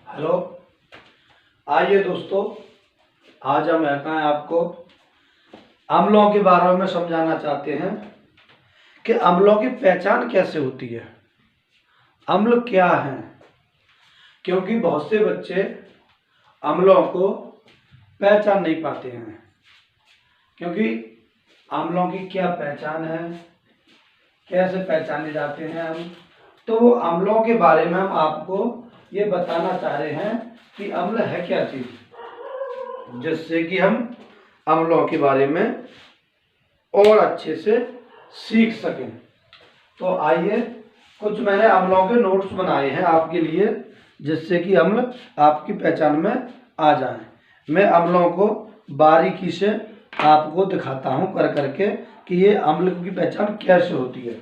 Hello. आइए दोस्तों, आज हम आपको अम्लों के बारे में समझाना चाहते हैं कि अम्लों की पहचान कैसे होती है, अम्ल क्या है। क्योंकि बहुत से बच्चे अम्लों को पहचान नहीं पाते हैं। क्योंकि अम्लों की क्या पहचान है, कैसे पहचाने जाते हैं हम, तो वो अम्लों के बारे में हम आपको ये बताना चाह रहे हैं कि अम्ल है क्या चीज, जिससे कि हम अम्लों के बारे में और अच्छे से सीख सकें। तो आइए, कुछ मैंने अम्लों के नोट्स बनाए हैं आपके लिए, जिससे कि अम्ल आपकी पहचान में आ जाएं। मैं अम्लों को बारीकी से आपको दिखाता हूं कर करके कि ये अम्ल की पहचान कैसे होती है।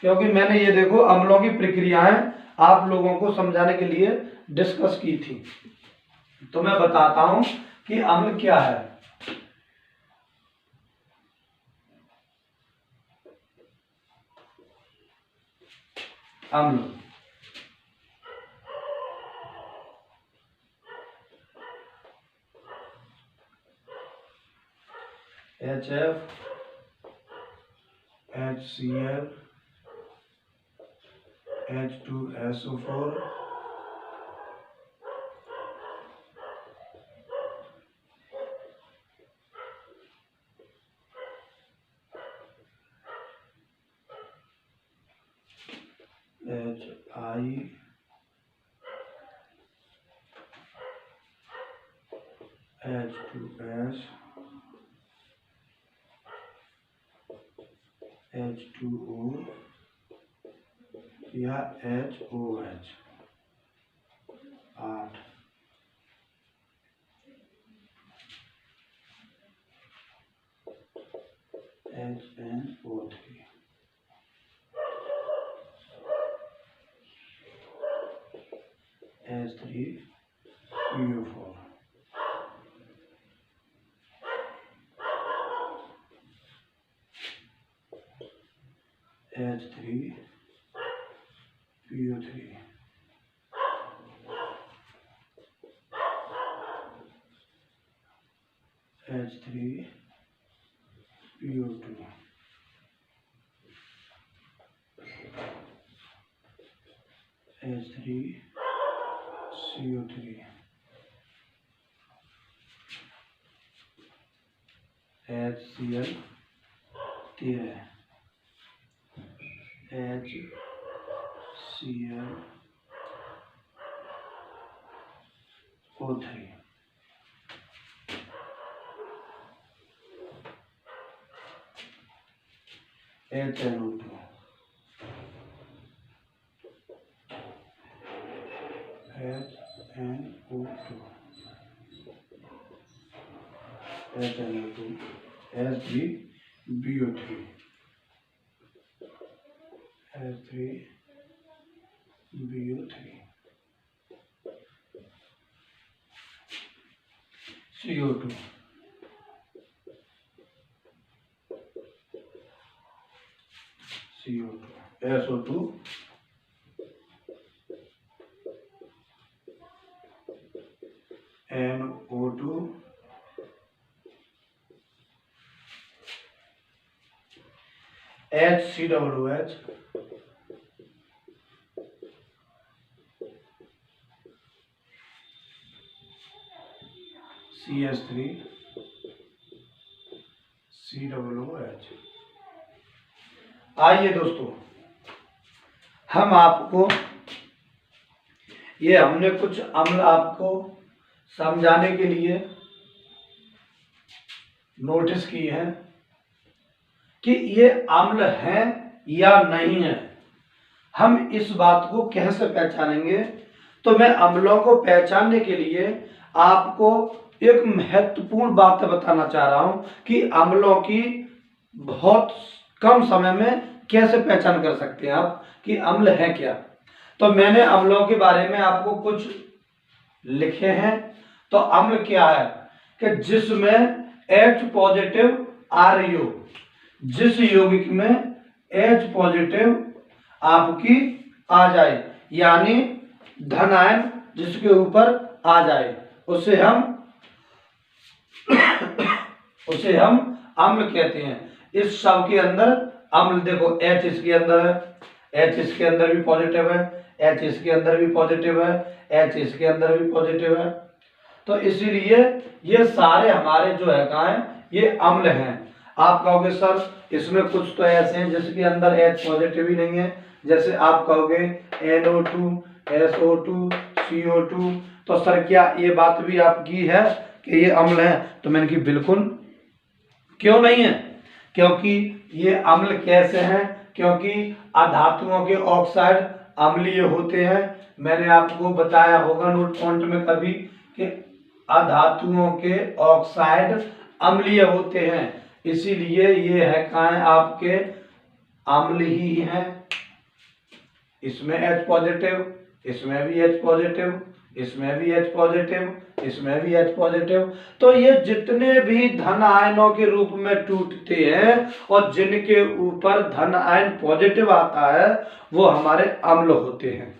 क्योंकि मैंने ये देखो अम्लों की प्रक्रियाएं आप लोगों को समझाने के लिए डिस्कस की थी। तो मैं बताता हूं कि अम्ल क्या है। अम्ल HF, HCl, H2SO4, HI, H2S, H2O या HOH 8, HNO3, H3PO4, H3PO3, H3PO2, H3CO3, HCl 13, HClO3, HNO2, H3BO3, CO2, SO2, NO2, HCOOH, CS3, COOH। आइए दोस्तों, हम आपको हमने कुछ अम्ल आपको समझाने के लिए नोटिस की है कि ये अम्ल है या नहीं है। हम इस बात को कैसे पहचानेंगे? तो मैं अम्लों को पहचानने के लिए आपको एक महत्वपूर्ण बात बताना चाह रहा हूं कि अम्लों की बहुत कम समय में कैसे पहचान कर सकते हैं आप कि अम्ल है क्या। तो मैंने अम्लों के बारे में आपको कुछ लिखे हैं। तो अम्ल क्या है कि जिसमें H पॉजिटिव RU, जिस यौगिक में H पॉजिटिव आपकी आ जाए, यानी धन आयन जिसके ऊपर आ जाए उसे हम अम्ल कहते हैं। इस शव के अंदर अम्ल, देखो H इसके अंदर है, H इसके अंदर भी पॉजिटिव है, H इसके अंदर भी पॉजिटिव है, H इसके अंदर भी पॉजिटिव है। तो इसीलिए ये सारे हमारे जो है कहाँ हैं, ये अम्ल हैं। आप कहोगे सर इसमें कुछ तो ऐसे हैं जिसके अंदर H पॉजिटिव ही नहीं है, जैसे आप कहोगे NO2, SO2, CO2, तो सर क्या ये बात भी आपकी है कि ये अम्ल है? तो मैंने कहा बिल्कुल, क्यों नहीं है, क्योंकि ये अम्ल कैसे हैं, क्योंकि अधातुओं के ऑक्साइड अम्लीय होते हैं। मैंने आपको बताया होगा नोट पॉइंट में कभी कि अधातुओं के ऑक्साइड अम्लीय होते हैं, इसीलिए ये है कहाँ है आपके अम्ल ही हैं। इसमें H पॉजिटिव, इसमें भी H पॉजिटिव, इसमें भी H पॉजिटिव, इसमें भी H पॉजिटिव। तो ये जितने भी धन आयनों के रूप में टूटते हैं और जिनके ऊपर धन आयन पॉजिटिव आता है वो हमारे अम्ल होते हैं।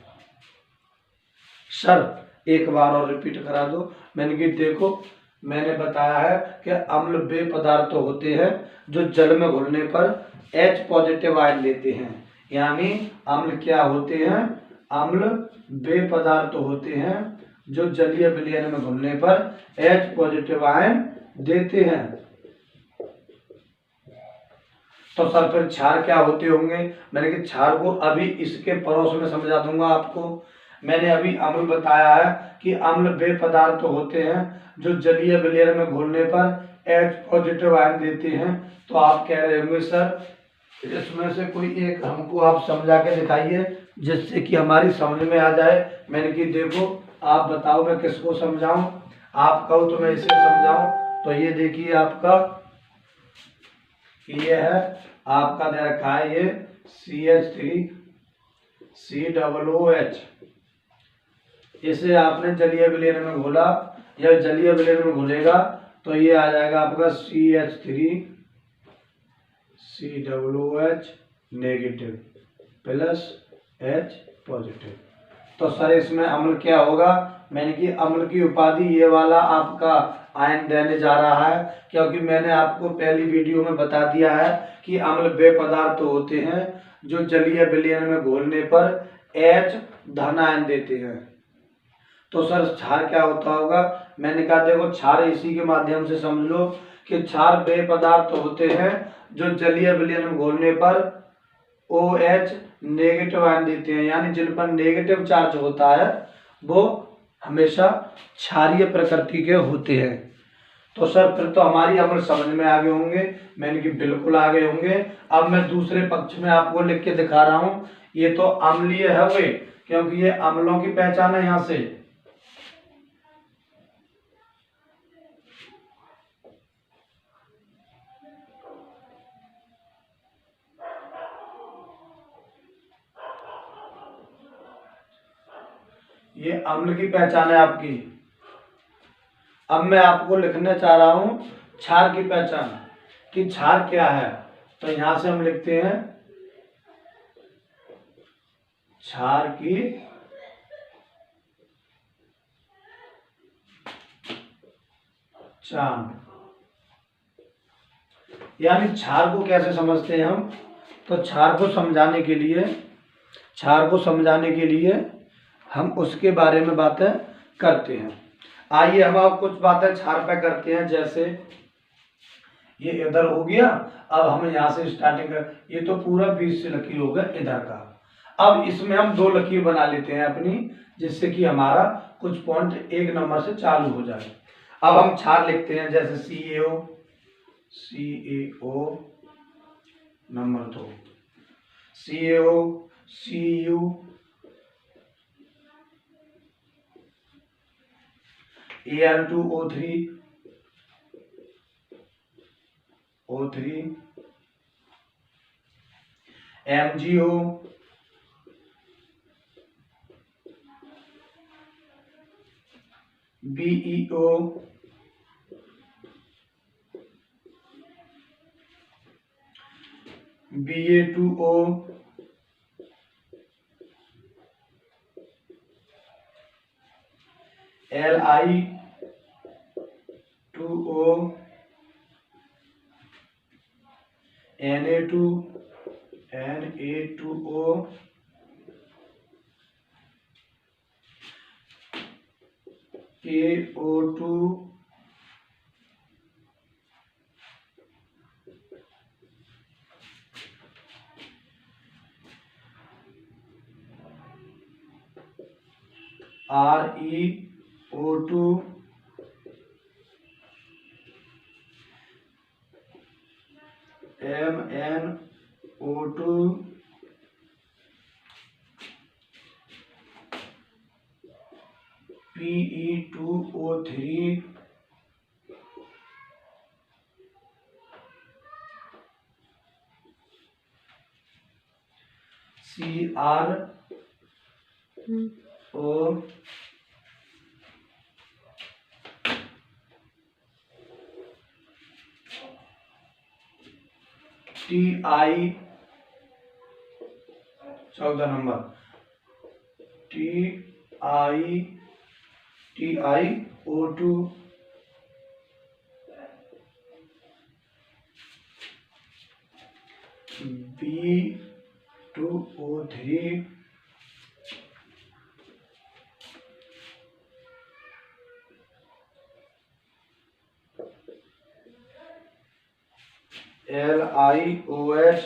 सर एक बार और रिपीट करा दो। मैंने कि देखो मैंने बताया है कि अम्ल वे पदार्थ होते हैं जो जल में घुलने पर H पॉजिटिव आयन देते हैं। यानी अम्ल क्या होते हैं? अम्ल वे पदार्थ होते हैं जो जलीय विलयन में घुलने पर H पॉजिटिव आयन देते हैं। तो सर फिर क्षार क्या होते होंगे? मैंने कि क्षार को अभी इसके पड़ोस में समझा दूंगा आपको। मैंने अभी अम्ल बताया है कि अम्ल वे पदार्थ होते हैं जो जलीय विलयन में घुलने पर H पॉजिटिव आयन देते हैं। तो आप कह रहे होंगे सर इसमें से कोई एक हमको आप समझा के दिखाइए जिससे कि हमारी समझ में आ जाए। मैंने कि देखो आप बताओ मैं किसको समझाऊं? आप कहो तो मैं इसे समझाऊं। तो ये देखिए आपका ये है, आपका दे रखा है ये CH3COOH। इसे आपने जलीय विलयन में घोला या जलीय विलयन में घुलेगा तो ये आ जाएगा आपका CH3COOH negative plus H positive. तो सर इसमें अम्ल क्या होगा? मैंने कि अम्ल की उपाधि ये वाला आपका आयन देने जा रहा है, क्योंकि मैंने आपको पहली वीडियो में बता दिया है कि अम्ल वे पदार्थ होते हैं जो जलीय विलयन में घोलने पर H धन आयन देते हैं। तो सर क्षार क्या होता होगा? मैंने कहा देखो क्षार इसी के माध्यम से समझ लो कि क्षार वे पदार्थ होते हैं जो जलीय विलयन में घोलने पर OH नेगेटिव आयन देते हैं, यानी जिन पर नेगेटिव चार्ज होता है वो हमेशा क्षारीय प्रकृति के होते हैं। तो सर फिर तो हमारी अम्ल समझ में आ गए होंगे। मैंने कि बिल्कुल आ गए होंगे। अब मैं दूसरे पक्ष में आपको लिख के दिखा रहा हूं। ये तो अम्लीय है वे, क्योंकि ये अम्लों की पहचान है। यहां से ये अम्ल की पहचान है आपकी। अब मैं आपको लिखने चाह रहा हूं क्षार की पहचान कि क्षार क्या है। तो यहां से हम लिखते हैं क्षार की पहचान, यानी क्षार को कैसे समझते हैं हम? तो क्षार को समझाने के लिए हम उसके बारे में बातें करते हैं। आइए हम अब कुछ बातें क्षार पे करते हैं। जैसे ये इधर हो गया, अब हम यहाँ से स्टार्टिंग कर, ये तो पूरा 20 से लकीर होगा इधर का। अब इसमें हम 2 लकीर बना लेते हैं अपनी, जिससे कि हमारा कुछ पॉइंट 1 नंबर से चालू हो जाए। अब हम क्षार लिखते हैं जैसे CaO number 2, CaO, Cu, Al2O3, O3, MgO, BeO, Ba2O, Li2O, Na2, Na2O, KO2, ReO2, MnO2, Pe2O3, CrO, Ti, 14 number, TiO2, B2O3, LiOH,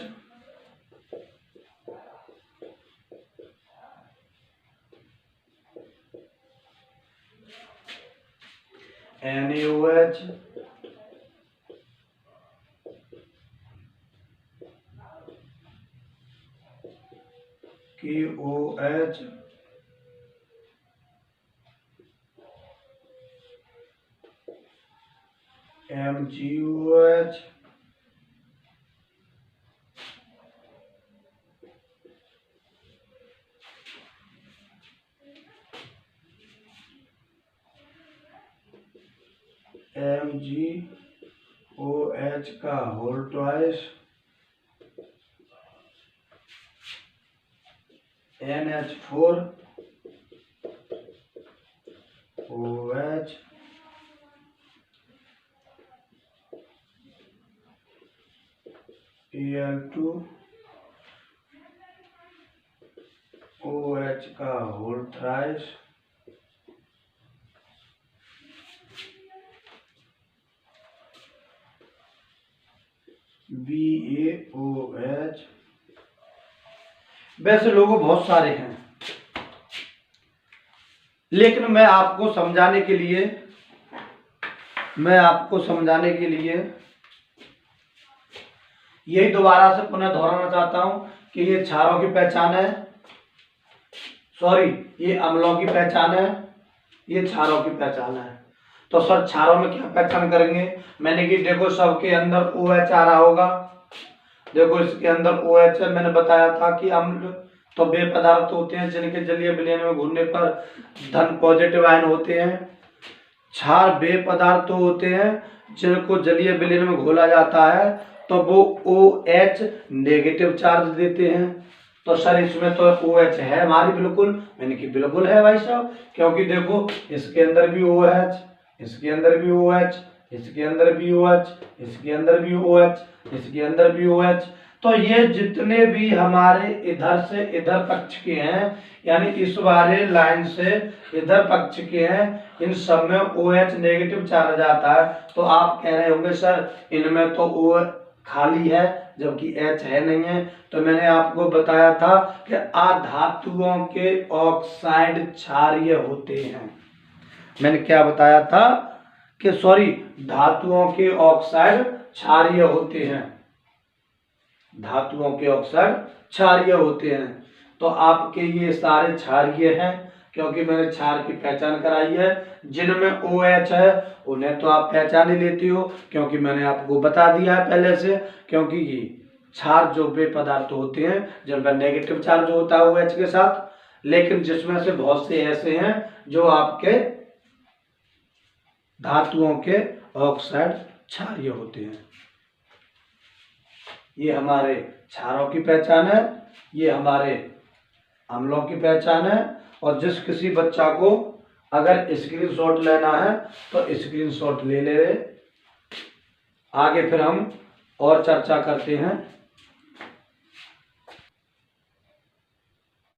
NaOH, KOH, MgOH, MgOH का whole twice, NH4, OH, Al2, OH का whole thrice, BaOH। वैसे लोगों बहुत सारे हैं, लेकिन मैं आपको समझाने के लिए यही दोबारा से पुनः दोहराना चाहता हूं कि ये क्षारों की पहचान है, ये अम्लों की पहचान है, ये क्षारों की पहचान है। तो सर क्षारों में क्या पहचान करेंगे? मैंने कि देखो सबके अंदर OH आ रहा होगा, देखो इसके अंदर OH है। मैंने बताया था कि अम्ल तो वे पदार्थ होते हैं जिनके जलीय विलयन में घुलने पर धन पॉजिटिव आयन होते हैं। क्षार वे पदार्थ होते हैं जिनको जलीय विलयन में घोला जाता है तो वो OH नेगेटिव चार्ज देते हैं। तो सर इसमें तो OH है हमारी, बिल्कुल। मैंने कि बिल्कुल है भाई साहब, क्योंकि देखो इसके अंदर भी OH, इसके अंदर भी OH, इसके अंदर भी OH, इसके अंदर भी OH, इसके अंदर भी OH। तो ये जितने भी हमारे इधर से इधर पक्ष के हैं, यानी इस वाले लाइन से इधर पक्ष के हैं, इन सब में OH नेगेटिव चार्ज आता है। तो आप कह रहे होंगे सर इनमें तो O खाली है जबकि H है नहीं है। तो मैंने आपको बताया था कि अधातुओं के ऑक्साइड क्षारीय होते हैं। मैंने क्या बताया था कि धातुओं के ऑक्साइड क्षारीय होते हैं, धातुओं के ऑक्साइड क्षारीय होते हैं। तो आपके ये सारे क्षारीय हैं क्योंकि मैंने क्षार की पहचान कराई है। जिनमें OH है उन्हें तो आप पहचान ही लेती हो, क्योंकि मैंने आपको बता दिया है पहले से। क्योंकि ये क्षार जो वे पदार्थ होते हैं जिनका नेगेटिव चार्ज होता है OH के साथ, लेकिन जिसमें से बहुत से ऐसे हैं जो आपके धातुओं के ऑक्साइड क्षारीय होते हैं। ये हमारे क्षारों की पहचान है, ये हमारे अम्लों की पहचान है। और जिस किसी बच्चा को अगर स्क्रीनशॉट लेना है तो स्क्रीनशॉट ले ले रहे। आगे फिर हम और चर्चा करते हैं।